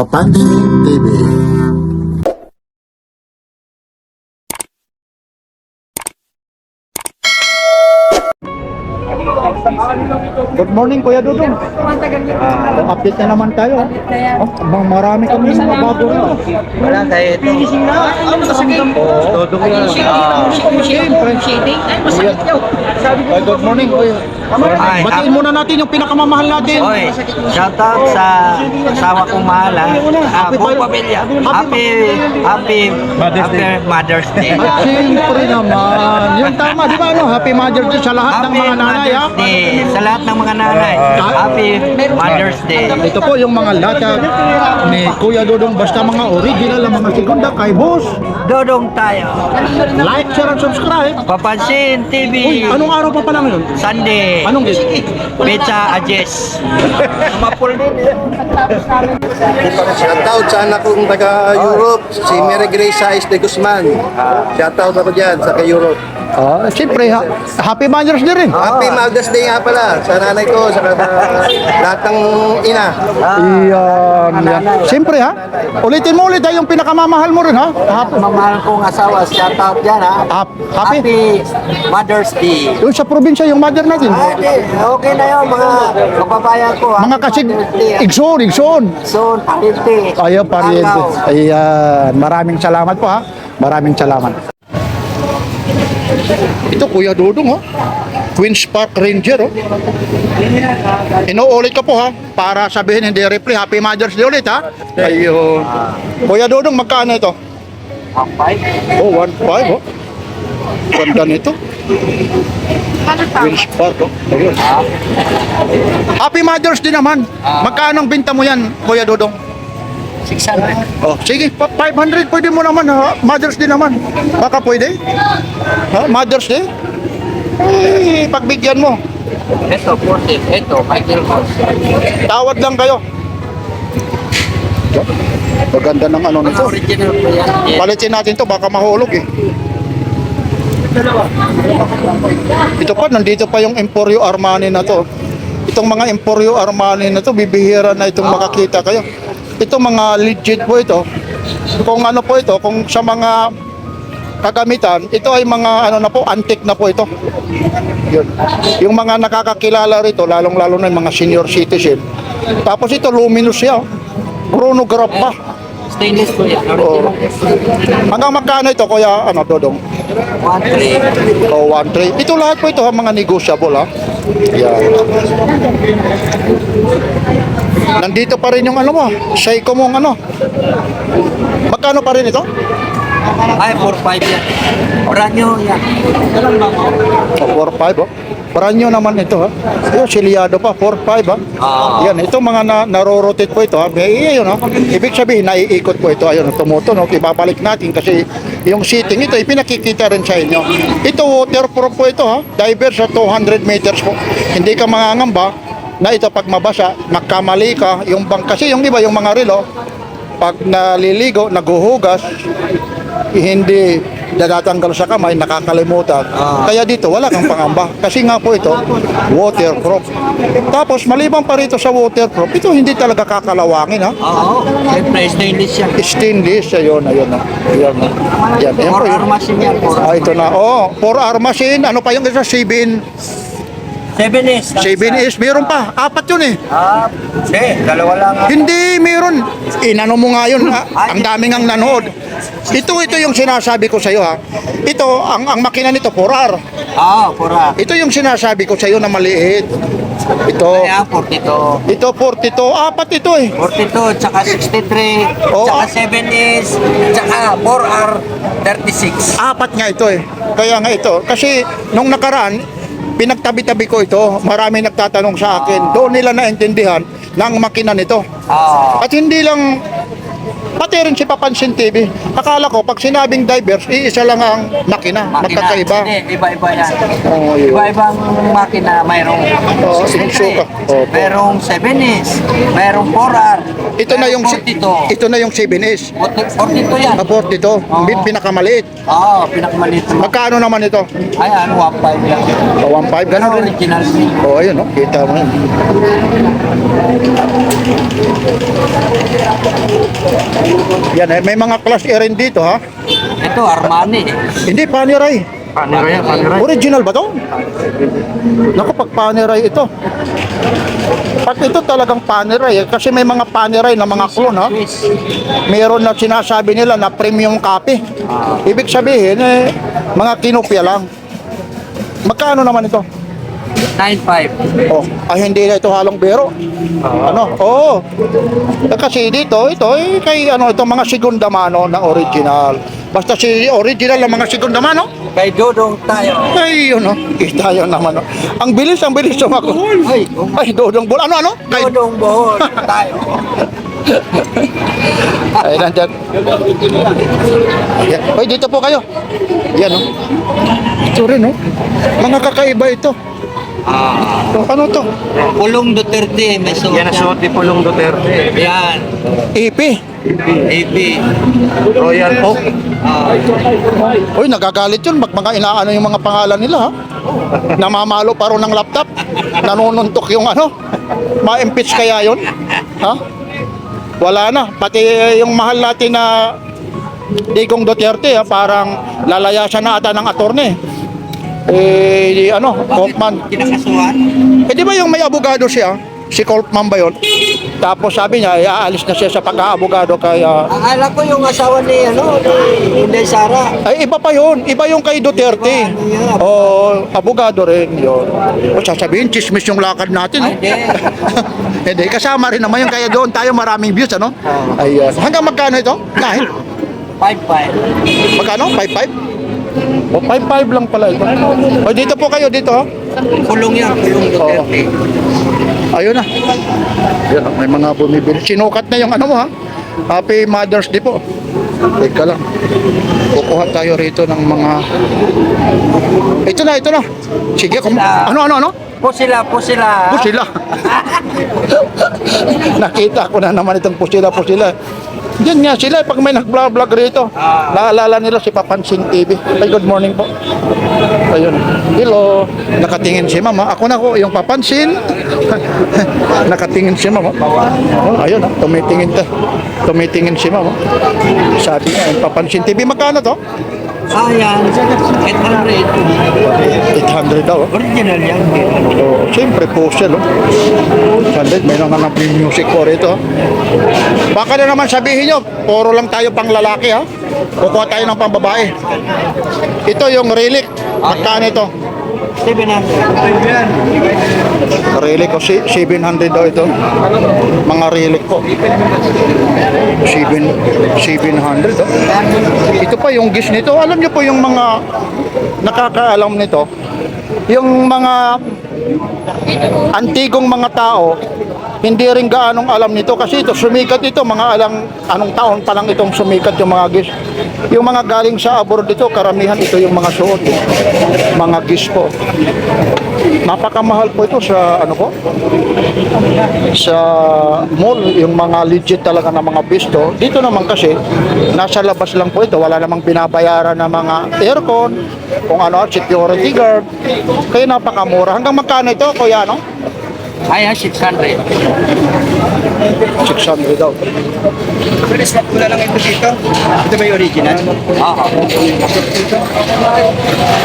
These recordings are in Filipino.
Papansin TV. Good morning, Kuya Dudong. Update na naman tayo. Oh, marami kami mga bago rito. Wala tayo ito. Dudong yan. Good morning, Kuya. Batiin muna natin yung pinakamamahal natin. Oy, shoutout sa asawa kong mahal ha. Buong pamilya. Happy Mother's Day. At siyempre naman, yung tama, di ba ano? Happy Mother's Day sa lahat ng mga nanay, ha? Mother's Day. Sa lahat ng mga nanay. Happy Mother's Day. Ito po yung mga lata ni Kuya Dudong, basta mga original ang mga segunda kay Boss. Dodong tayo. Like, share, and subscribe. Papansin Uy, TV. anong araw pa pala ngayon? Sunday. Anong gate? Pizza Ajes. Mapul din. Shoutout sa anak kong taga-Europe, si Mary Grace Saiz de Guzman. Shoutout ako dyan sa Europe. Siyempre, Happy Mother's Day rin. Happy Mother's Day nga pala sa nanay ko, sa lahat ng ina. Yan. Siyempre, ulitin mo ulit yung pinakamamahal mo rin, ha? Mamahal kong asawa. Shoutout dyan ha. Happy? Happy Mother's Day. Yung sa probinsya, yung mother natin. Okay na yun mga kababayan ko ha. Mga kasig, igsoon. So, pariente. Ayaw, pariente. Ayan, maraming salamat po, ha? Maraming salamat. Ito, Kuya Dudong, Queen's Park Ranger, Inuulit ko po, para sabihin hindi replay. Happy Mother's Day ulit, ha? Ayun. Kuya Dudong, magkano ito? 1.5. Oh, 1.5, Ganda nito. Queen's Park, Ayun. Happy Mother's Day naman. Magkano ang binta mo yan, Kuya Dudong? 600. Oh, sige, 500 pwede mo naman, ha? Mother's Day naman. Baka pwede? Mother's Day? Pagbigyan mo. Ito, 40. Ito, Michael Kors. Tawad lang kayo. Maganda ng ano nito. Original po yan. Palitin natin to, baka mahulog Ito pa, nandito pa yung Emporio Armani na to. Itong mga Emporio Armani na to, bibihira na itong makakita kayo. Ito mga legit po ito. Kung ano po ito, kung sa mga kagamitan, ito ay mga ano na po, antique na po ito. Yun. Yung mga nakakakilala rito, lalong-lalo na yung mga senior citizen. Tapos ito, luminous siya. Chronograph pa. Stainless po yan. Oh. Hanggang magkano ito, Kuya Dodong? 1.3. Oh, 1.3. Ito lahat po ito, mga negotiable, Yan. Nandito pa rin yung ano mo, Seiko mong ano. Magkano pa rin ito? Ay, 4.5 yan. Brand new yan. Oh, 4.5, Brand new naman ito, Ayun, silyado pa, 4.5, Yan, ito mga naro-rotate po ito, Ayun, Ibig sabihin, naiikot po ito. Ayun, tumutunog. Ibabalik natin kasi yung seating ito, ipinakikita rin sa inyo. Ito, waterproof po ito, Diver sa 200 meters po. Hindi ka mangangamba na ito pag mabasa, magkamali ka, yung kasi yung iba, yung mga relo, pag naliligo, naguhugas, hindi natatanggal sa kamay, nakakalimutan. Kaya dito, wala kang pangamba. Kasi nga po ito, waterproof. Tapos, maliban pa rito sa waterproof, ito hindi talaga kakalawangin, Oo. Siyempre, stainless yan. Stainless, ayun. Ayan, Yan, 4-hour machine yan. ito na. 4-hour machine. Ano pa yung isa? 7S. 7S. Meron pa. 4 yun Hindi, dalawa lang. Hindi, meron. Inano mo nga yun, Ang daming ang nanood. Ito yung sinasabi ko sa iyo, Ito, ang makina nito, 4R. Pura. Ito yung sinasabi ko sa iyo na maliit. Ito. Kaya 42. Ito, 42. 4 ito 42, tsaka 63, Oo. tsaka 7S, tsaka 4R, 36. 4 nga ito Kaya nga ito. Kasi, nung nakaraan, pinagtabi-tabi ko ito. Marami nagtatanong sa akin. Doon nila naintindihan ng makina nito. At hindi lang, pati rin si Papansin TV. Akala ko, pag sinabing divers, iisa lang ang makina. Magkakaiba. Hindi, iba-iba yan. Yun. Iba-ibang makina, mayroong suka. 63, mayroong 7S, mayroong 4R, Ito na yung 42. Ito na yung 7S. 42 yan. 42. Pinakamaliit. Pinakamaliit naman. Magkano naman ito? Ay, 1.5 lang. 1.5, ganun rin. Original. Ayun, kita mo yun. Yan, may mga class A rin dito, ha? Ito, Armani. Hindi, Panerai. Panerai, Panerai. Original ba to? Naku, pag Panerai ito. Pag ito talagang Panerai, kasi may mga Panerai na mga clone, ha? Swiss. Meron na sinasabi nila na premium copy. Ibig sabihin, mga kinopya lang. Magkano naman ito? 9.5. Oh, hindi na ito halong bero. Ano? Oo. Kasi dito, ito, kay ito mga segunda mano na original. Basta si original ng mga segunda mano. Kay Dodong tayo. Ay, yun, kita yun naman. Ang bilis sumagot. Ay, Dodong Bol. Ano? Kay Dodong Bohol tayo. Ay, nandyan. Ayan. Hoy, dito po kayo. Yan, oh. Ito rin, oh. Mga kakaiba ito. So, ano to? Pulong Duterte, may suot. Yan ang suot ni Pulong Duterte. Yan. Ipi. AP. Royal Oak. Uy, nagagalit yun. Mga inaano yung mga pangalan nila, ha? Namamalo pa rin ng laptop. Nanununtok yung ma-impeach kaya yun? Ha? Wala na. Pati yung mahal natin na Digong Duterte, ha? Parang lalayasan na ata ng attorney. Kaufman. Kinakasuhan? Di ba yung may abogado siya? Si Kaufman ba yun? Tapos sabi niya, aalis na siya sa pagka-abogado kaya... Akala ko yung asawa ni Inday Sara. Ay, iba pa yun. Iba yung kay Duterte. Abogado rin yun. O sasabihin, chismis yung lakad natin. Ay, hindi. Hindi, kasama rin naman yung kaya doon tayo maraming views, ano? Ayun. Hanggang magkano ito? Kahit? 5.5. Magkano? 5.5? O, 5.5 lang pala ito. O, dito po kayo, dito, ha? Pulong yan, Pulong Duterte. Ayun na. Ayun, may mga bumibili. Sinukat na yung mo, ha? Happy Mother's Day po. Teka lang. Kukuha tayo rito ng mga... Ito na. Sige, ano? Pusila. Pusila. Nakita ko na naman itong pusila. Diyan nga sila, pag may nag-vlog rito, naalala nila si Papansin TV. Ay, good morning po. Ayun. Hello. Nakatingin si mama. Ako na ko, yung Papansin. Nakatingin si mama. Oh, ayun, tumitingin si mama. Sabi niya, yung Papansin TV, magkano to? Yan. 800. 800 daw. Original yan. So, siyempre po siya, no? Sandit, may nang music po rito. Baka na naman sabihin nyo, puro lang tayo pang lalaki, ha? Kukuha tayo ng pang babae. Ito yung relic. Magkano ito? 700. Relic ko, 700 daw ito. Mga relic ko. 700, oh. Ito pa yung gis nito. Alam nyo po yung mga nakakaalam nito. Yung mga antigong mga tao, hindi rin gaanong alam nito kasi ito sumikat ito mga anong taon pa lang itong sumikat yung mga gis. Yung mga galing sa abroad dito, karamihan ito yung mga suot, mga gis po. Napakamahal po ito sa sa mall, yung mga legit talaga na mga bisto. Dito naman kasi nasa labas lang po ito, wala namang binabayaran na mga aircon, kung security guard. Kaya napakamura. Hanggang magkano ito, kuya, Ayan, 600. 600 daw. Pwede swap ko na lang ito dito. Ito ba yung original? Oo.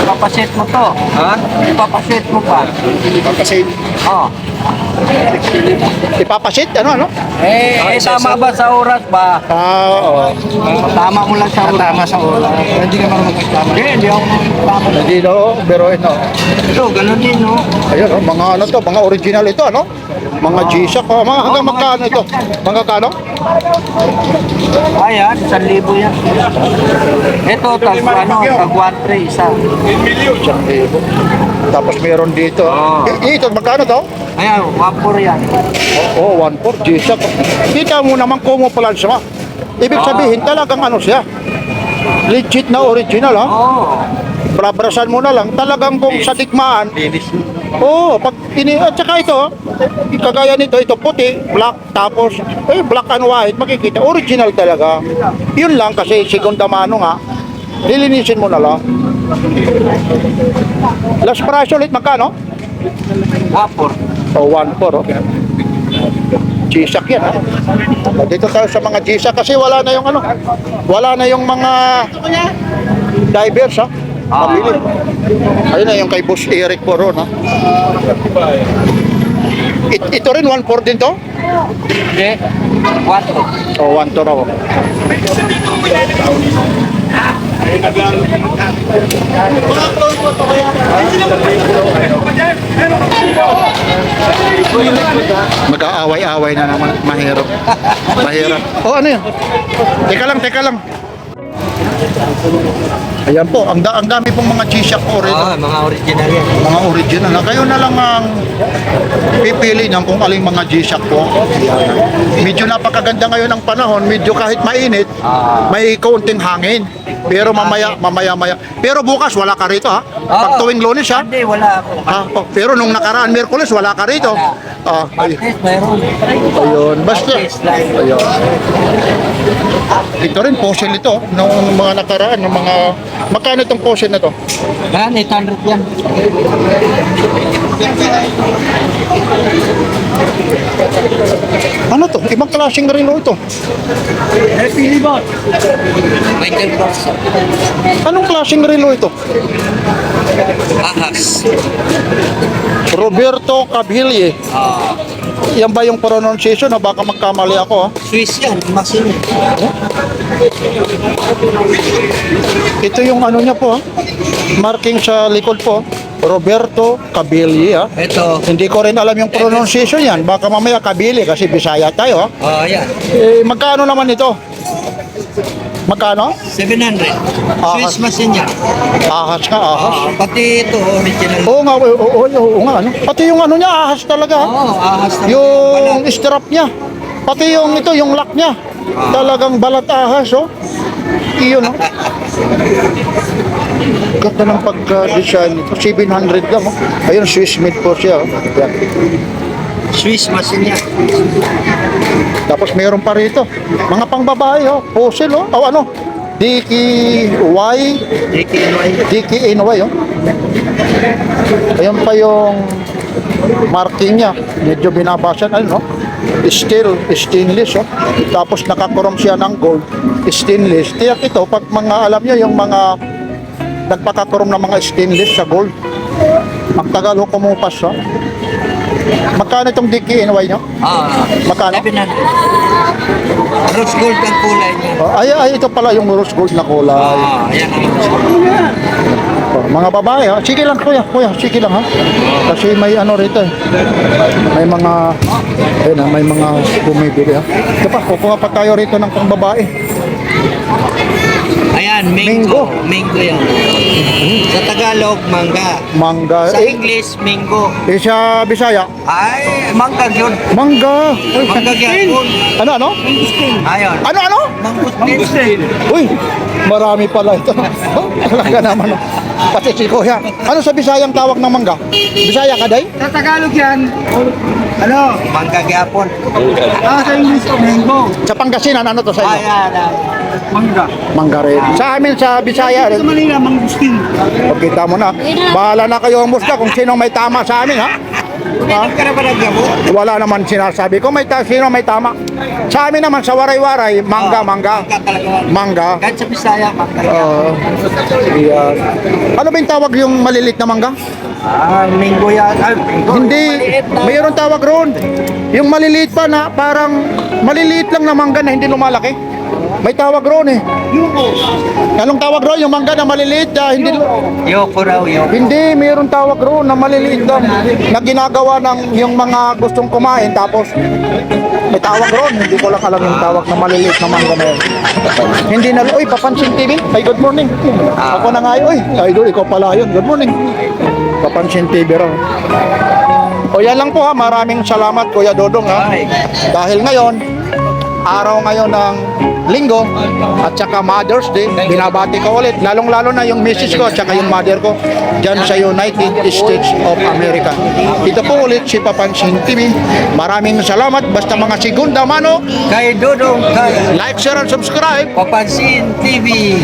Ipapaset mo to. Ha? Ipapaset mo pa. Kasi Oo. Ipapasit, ano? Tama ba sa oras ba? Oo. Tama mo lang sa oras. Tama sa oras. hindi ka marunong magtama. Hindi ako tama. Hindi beroin, Ito, ganun din, no? Ayun, mga mga original ito, Mga G-Shock, mga hanggang magkano ito? Mga kano? Ayan, 1,000 yan. Ito, tag 1,300 isa. Tapos meron dito. Ito, magkano to? Ayan, 1,400 yan. Oo, 1.4 G-Shock. Kita mo naman camouflage siya. Ibig sabihin talagang siya. Legit na original, ha? Oo. Brabrasan mo na lang. Talagang kung sa tikmaan. linis. Oo, at saka ito, kagaya nito, ito puti, black, tapos, black and white, makikita, original talaga. Yun lang kasi, segunda mano nga, nilinisin mo na lang. Last price ulit, magkano? 1,400. O, 1.4, G-Shock yan, ha? Dito tayo sa mga G-Shock kasi wala na yung ano, wala na yung mga divers, ha? Mabili. Ayun na yung kay Boss Eric po ron, ha? Ito rin, 1.4 din to? Hindi. 4. O, 1 to raw. Mag-aaway-away na naman. Mahirap. Mahirap. Oh, ano yun? Teka lang. Ayan po, ang dami pong mga G-Shock po rito. Mga original yan. Mga original na. Kayo na lang ang pipili ng kung aling mga G-Shock po. Medyo napakaganda ngayon ang panahon. Medyo kahit mainit, may kaunting hangin. Pero mamaya. Pero bukas wala ka rito, ha? Pag tuwing Lunes, ha? Hindi, wala ako. Pero nung nakaraan Miyerkules, wala ka rito. Martes, mayroon. Ayun, basta. Ayun. Ito rin, fossil ito. Nung mga nakaraan, ng mga... Magkano itong fossil na to? Yan, 800 yan. Ano to? Ibang klaseng relo ito. Pili ba? Michael Kors. Anong klaseng relo ito? Ahas. Roberto Cabillie. Yan ba yung pronunciation o baka magkamali ako, ha? Swiss yan, machine. Ito yung ano niya po, ha? Marking sa likod po. Roberto Cabillie, ha? Ito. Hindi ko rin alam yung pronunciation yan. Baka mamaya Cabillie kasi Bisaya tayo, ha? Yan. Magkano naman ito? Magkano? 700. Swiss machine yan. Ahas ka, ahas. Pati ito, original. Oo nga, oo nga, ano? Pati yung ano niya, ahas talaga, ha? Ahas na. Yung strap niya. Pati yung ito, yung lock niya. Talagang balat ahas, oh. Iyon, oh. Ganda ng pagka-design nito. 700 lang, oh. Ayun, Swiss made po siya, oh. Yan. Swiss machine yan. Tapos meron pa rito. Mga pangbabae, oh. Fossil, oh. O ano? DKY. DKNY, oh. Ayun pa yung marking niya. Medyo binabasan, ano, no? Steel, stainless, oh. Tapos nakakurom siya ng gold, stainless. Tiyak ito, pag mga alam niyo yung mga nagpakakurom ng mga stainless sa gold, ang tagal ho kumupas, oh. Magkano itong DKNY nyo? Magkano? 700. Rose gold ang kulay niya. Ay, ito pala yung rose gold na kulay. Ayan ang rose gold. Mga babae, ha? Sige lang, kuya, sige lang, ha? Kasi may ano rito, eh. May mga, ayun, ha? May mga bumibili, ha? Ito pa, kukuha pa tayo rito ng pangbabae. Ayan, mango. Mango yan. Sa Tagalog, mangga. Mangga. Sa English, mango. Sa Bisaya? Ay, mangga yun. Mangga. Mangga yun. Ano? Ayun. Ano? Mangustin. Uy, marami pala ito. Talaga naman. Pati si Kuya. Ano sa Bisayang tawag ng mangga? Bisaya ka, day? Sa Tagalog yan, ano? Mangga gyapon. Sa English, mango. Sa Pangasinan, ano to sa inyo? Ayan. Mangga. Mangga rin. Sa amin sa Bisaya Sa rin. Manila, mangustin. Pagkita mo na. Bahala na kayo musda kung sino may tama sa amin, ha? Uminom ka na ba ng gamot? Wala naman sinasabi ko sino may tama. Sa amin naman sa waray-waray, mangga. Mangga talaga. Mangga. Kahit sa Bisaya, mangga. Yan. Ano ba yung tawag yung malilit na mangga? Mango yan. Mango. Hindi, Maliit na. mayroon tawag roon. Yung maliliit pa na parang maliliit lang na mangga na hindi lumalaki. May tawag roon, eh. Anong tawag roon? Yung mangga na maliliit na hindi... Yoko raw, yoko. Hindi, mayroon tawag roon na maliliit lang na ginagawa ng yung mga gustong kumain tapos may tawag roon. Hindi ko lang alam yung tawag na maliliit na mangga na yun. Hindi na, uy, Papansin TV. Ay, good morning. Ako na nga yun. Uy, idol, ikaw pala yun. Good morning. Papansin TV raw. O yan lang po, ha. Maraming salamat, Kuya Dodong, ha. Dahil ngayon, araw ngayon ng Linggo at saka Mother's Day, binabati ko ulit, lalong-lalo na yung misis ko at saka yung mother ko dyan sa United States of America. Ito po ulit si Papansin TV. Maraming salamat. Basta mga segunda mano, Kay Dodong, kay like, share, and subscribe. Papansin TV.